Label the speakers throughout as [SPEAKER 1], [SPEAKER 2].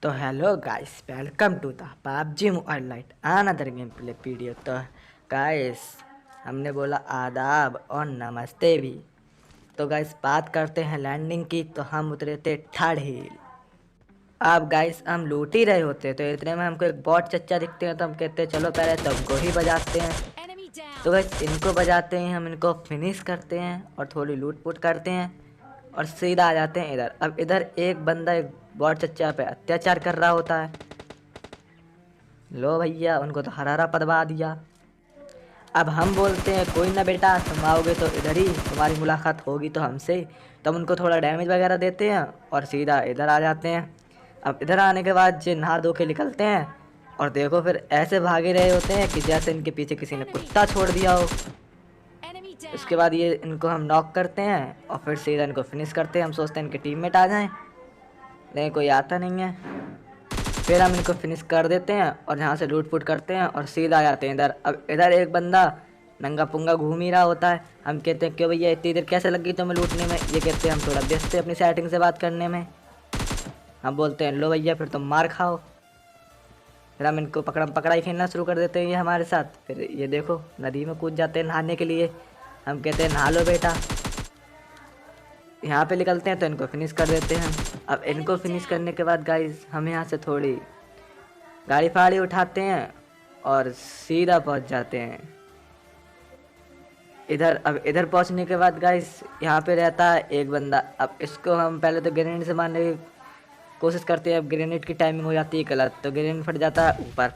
[SPEAKER 1] तो hello guys, welcome to the PUBG mobile lite another game play video. तो guys, हमने बोला आदाब और नमस्ते भी। तो गाइस, बात करते हैं लैंडिंग की। तो हम उतरे थे थर्ड हिल। अब गाइस, हम लूट ही रहे होते तो इतने में हमको एक बॉट चच्चा दिखते हैं। तो हम कहते हैं चलो पहले तुमको ही बजाते हैं।
[SPEAKER 2] Enemy
[SPEAKER 1] तो
[SPEAKER 2] down.
[SPEAKER 1] गाइस, इनको बजाते हैं, हम इनको फिनिश करते हैं और थोड़ी लूट पुट करते हैं और सीधा आ जाते हैं इधर। अब इधर एक बंदा एक बॉट चच्चा पे अत्याचार कर रहा होता है। लो भैया, उनको तो हरारा पदवा दिया। अब हम बोलते हैं कोई ना बेटा, तुम आओगे तो इधर ही तुम्हारी मुलाकात होगी तो हमसे। तो हम उनको थोड़ा डैमेज वगैरह देते हैं और सीधा इधर आ जाते हैं। अब इधर आने के बाद जे नहा धो के निकलते हैं और देखो फिर ऐसे भागे रहे होते हैं कि जैसे इनके पीछे किसी ने कुत्ता छोड़ दिया हो।
[SPEAKER 2] Enemy
[SPEAKER 1] उसके
[SPEAKER 2] down.
[SPEAKER 1] बाद ये इनको हम नॉक करते हैं और फिर सीधा इनको फिनिश करते हैं। हम सोचते हैं इनके टीममेट आ जाएं, लेकिन कोई आता नहीं है। फिर हम इनको फिनिश कर देते हैं और यहाँ से लूट फूट करते हैं और सीधा आ जाते हैं इधर। अब इधर एक बंदा नंगा पुंगा घूम ही रहा होता है। हम कहते हैं क्यों भैया इतनी देर कैसे लगी तुम्हें लूटने में। ये कहते हैं हम थोड़ा व्यस्त थे अपनी सेटिंग से बात करने में। हम बोलते हैं लो भैया फिर तुम मार खाओ। फिर हम इनको पकड़म पकड़ाई खेलना शुरू कर देते हैं ये हमारे साथ। फिर ये देखो नदी में कूद जाते हैं नहाने के लिए। हम कहते हैं नहा लो बेटा। यहाँ पे निकलते हैं तो इनको फिनिश कर देते हैं। अब इनको
[SPEAKER 2] Enemy
[SPEAKER 1] फिनिश
[SPEAKER 2] down.
[SPEAKER 1] करने के बाद गाइस, हम यहाँ से थोड़ी गाड़ी फाड़ी उठाते हैं और सीधा पहुँच जाते हैं इधर। अब इधर पहुँचने के बाद गाइस, यहाँ पे रहता है एक बंदा। अब इसको हम पहले तो ग्रेनेड से मारने की कोशिश करते हैं। अब ग्रेनेड की टाइमिंग हो जाती है गलत, तो ग्रेनेड फट जाता है ऊपर।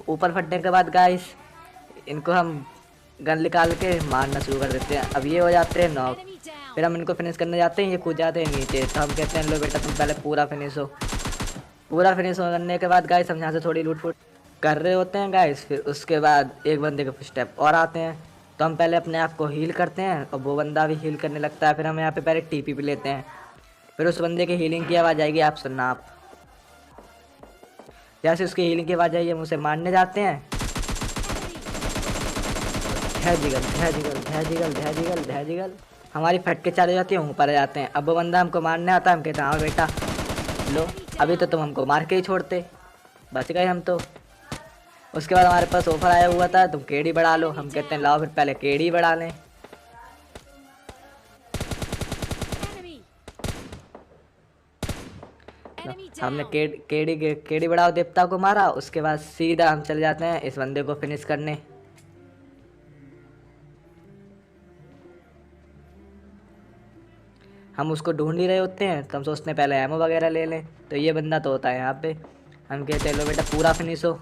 [SPEAKER 1] ऊपर फटने के बाद गाइस, इनको हम गन निकाल के मारना शुरू कर देते हैं। अब ये हो जाते हैं नॉक।
[SPEAKER 2] Enemy
[SPEAKER 1] फिर
[SPEAKER 2] down.
[SPEAKER 1] हम इनको फिनिश करने जाते हैं, ये कूद जाते हैं नीचे। तो हम कहते हैं लो बेटा तुम पहले पूरा फिनिश हो। पूरा फिनिश करने के बाद गाइस, हम यहाँ से थोड़ी लूट फूट कर रहे होते हैं गाइस। फिर उसके बाद एक बंदे के स्टेप और आते हैं। तो हम पहले अपने आप को हील करते हैं और वो बंदा भी हील करने लगता है। फिर हम यहाँ पे पहले टीपी भी लेते हैं। फिर उस बंदे की हीलिंग की आवाज़ आएगी, आप सुनना। आप जैसे उसकी हीलिंग की आवाज़ आई, हम उसे मारने जाते हैं। धैजिगल धैजिगल धैजिगल धैजिगल धैजिगल हमारी फट के चले जाती है, ऊपर आ जाते हैं। अब वो बंदा हमको मारने आता है। हम कहते हैं हाँ बेटा लो, अभी तो तुम हमको मार के ही छोड़ते, बच गए हम तो। उसके बाद हमारे पास ऑफर आया हुआ था तुम केडी बढ़ा लो। हम कहते हैं लाओ फिर पहले केडी बढ़ा लें।
[SPEAKER 2] Enemy.
[SPEAKER 1] लो,
[SPEAKER 2] Enemy
[SPEAKER 1] हमने
[SPEAKER 2] down.
[SPEAKER 1] केडी बढ़ाओ देवता को मारा। उसके बाद सीधा हम चले जाते हैं इस बंदे को फिनिश करने। हम उसको ढूंढ ही रहे होते हैं तो हम सोचते हैं पहले एमओ वगैरह ले लें। तो ये बंदा तो होता है यहाँ पे। हम कहते हैं लो बेटा पूरा फिनिश हो।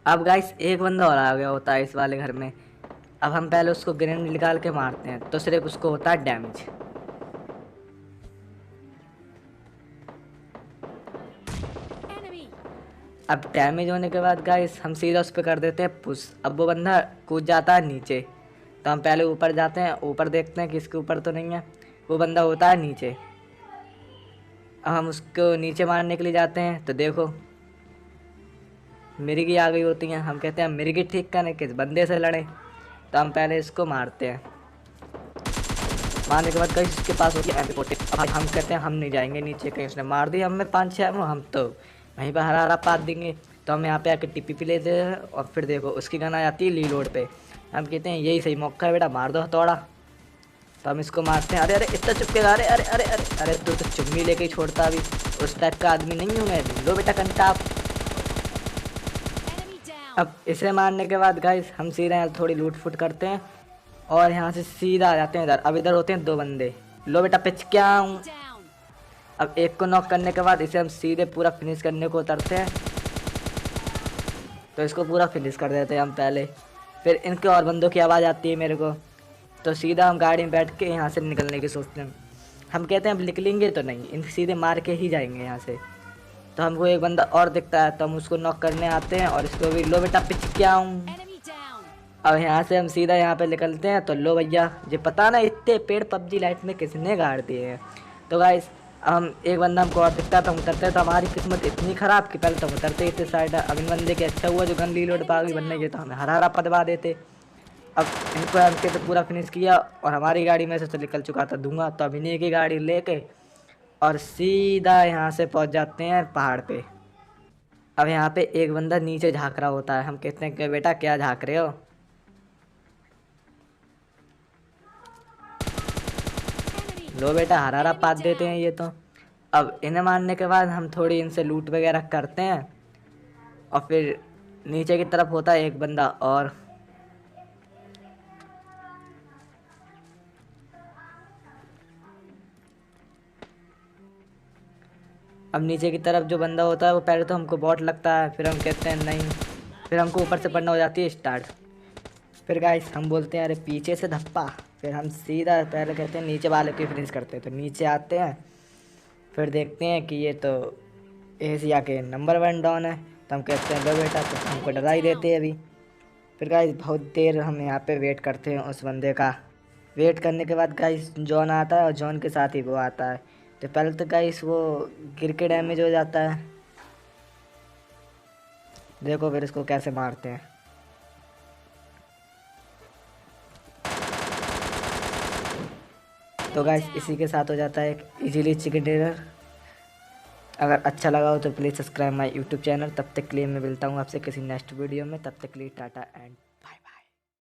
[SPEAKER 1] अब गाइस, एक बंदा और आ गया होता है इस वाले घर में। अब हम पहले उसको ग्रेनेड निकाल के मारते हैं तो सिर्फ उसको होता है डैमेज।
[SPEAKER 2] Enemy.
[SPEAKER 1] अब डैमेज होने के बाद गाइस, हम सीधा उस पर कर देते हैं पुश। अब वो बंदा कूद जाता है नीचे। तो हम पहले ऊपर जाते हैं, ऊपर देखते हैं कि इसके ऊपर तो नहीं है। वो बंदा होता है नीचे। अब हम उसको नीचे मारने के लिए जाते हैं तो देखो मिर्गी आ गई होती हैं। हम कहते हैं मिर्गी ठीक करने किस बंदे से लड़े। तो हम पहले इसको मारते हैं। मारने के बाद कहीं इसके पास होती है MP40। अब हम कहते हैं हम नहीं जाएंगे नीचे, कहीं उसने मार दिया हमें 5-6 में, हम तो वहीं पर हरा हरा पात देंगे। तो हम यहाँ पे आके टीपी लेते हैं और फिर देखो उसकी गन आ जाती है रीलोड पे। हम कहते हैं यही सही मौका है बेटा, मार दो हथौड़ा। तो हम इसको मारते हैं। अरे अरे इतना चुपकेगा, अरे अरे अरे अरे अरे तू तो चुम्मी लेके ही छोड़ता। अभी उस टाइप का आदमी नहीं हूँ मैं। लो बेटा कंटाप।
[SPEAKER 2] Enemy down.
[SPEAKER 1] अब इसे मारने के बाद गाइस, हम सीधा यहाँ थोड़ी लूट फूट करते हैं और यहाँ से सीधा आ जाते हैं इधर। अब इधर होते हैं 2 बंदे। लो बेटा पिच क्या हूँ।
[SPEAKER 2] Down.
[SPEAKER 1] अब एक को नॉक करने के बाद इसे हम सीधे पूरा फिनिश करने को उतरते हैं। तो इसको पूरा फिनिश कर देते हैं हम पहले। फिर इनके और बंदों की आवाज़ आती है मेरे को। तो सीधा हम गाड़ी में बैठ के यहाँ से निकलने की सोचते हैं। हम कहते हैं अब निकलेंगे तो नहीं, इन सीधे मार के ही जाएंगे यहाँ से। तो हमको एक बंदा और दिखता है तो हम उसको नॉक करने आते हैं और इसको भी लो बेटा पिच क्या हूँ।
[SPEAKER 2] Enemy down.
[SPEAKER 1] अब यहाँ से हम सीधा यहाँ पे निकलते हैं। तो लो भैया, ये पता ना इतने पेड़ पबजी लाइट में किसने गाड़ दिए हैं। तो गाइस, हम एक बंदा हमको और दिखता था, हम उतरते तो हमारी किस्मत इतनी ख़राब कि पहले तो हम उतरते ही थे साइड। अब इन बंदे के अच्छा हुआ जो गन रीलोड पागल बनने के, तो हमें हरा हरा पदवा देते। अब इनको हमके तो पूरा फिनिश किया और हमारी गाड़ी में से तो निकल चुका था धुआं। तो अब इन्हीं की गाड़ी लेके और सीधा यहाँ से पहुँच जाते हैं पहाड़ पे। अब यहाँ पे एक बंदा नीचे झाँक रहा होता है। हम कहते हैं कि बेटा क्या झाँक रहे हो।
[SPEAKER 2] Enemy.
[SPEAKER 1] लो बेटा, हरा हरा
[SPEAKER 2] Enemy
[SPEAKER 1] पात देते हैं
[SPEAKER 2] down.
[SPEAKER 1] ये तो। अब इन्हें मारने के बाद हम थोड़ी इनसे लूट वगैरह करते हैं और फिर नीचे की तरफ होता है एक बंदा और। अब नीचे की तरफ जो बंदा होता है वो पहले तो हमको बॉट लगता है, फिर हम कहते हैं नहीं, फिर हमको ऊपर से पड़ना हो जाती है स्टार्ट। फिर गाइस हम बोलते हैं अरे पीछे से धप्पा। फिर हम सीधा पहले कहते हैं नीचे वाले की फिनिश करते हैं, तो नीचे आते हैं। फिर देखते हैं कि ये तो एशिया के नंबर 1 डॉन है, तो हम कहते हैं लो बेटा, तो हमको डरा ही देते हैं अभी। फिर गाइस बहुत देर हम यहाँ पे वेट करते हैं उस बंदे का। वेट करने के बाद गाइस जॉन आता है और जॉन के साथ ही वो आता है। तो पहले तो गाइस वो गिर के डैमेज हो जाता है। देखो फिर इसको कैसे मारते हैं। तो गाइस इसी के साथ हो जाता है एक इजीली चिकन डिनर। अगर अच्छा लगा हो तो please subscribe my YouTube channel. तब तक के लिए मैं मिलता हूँ आपसे किसी नेक्स्ट वीडियो में। तब तक के लिए टाटा एंड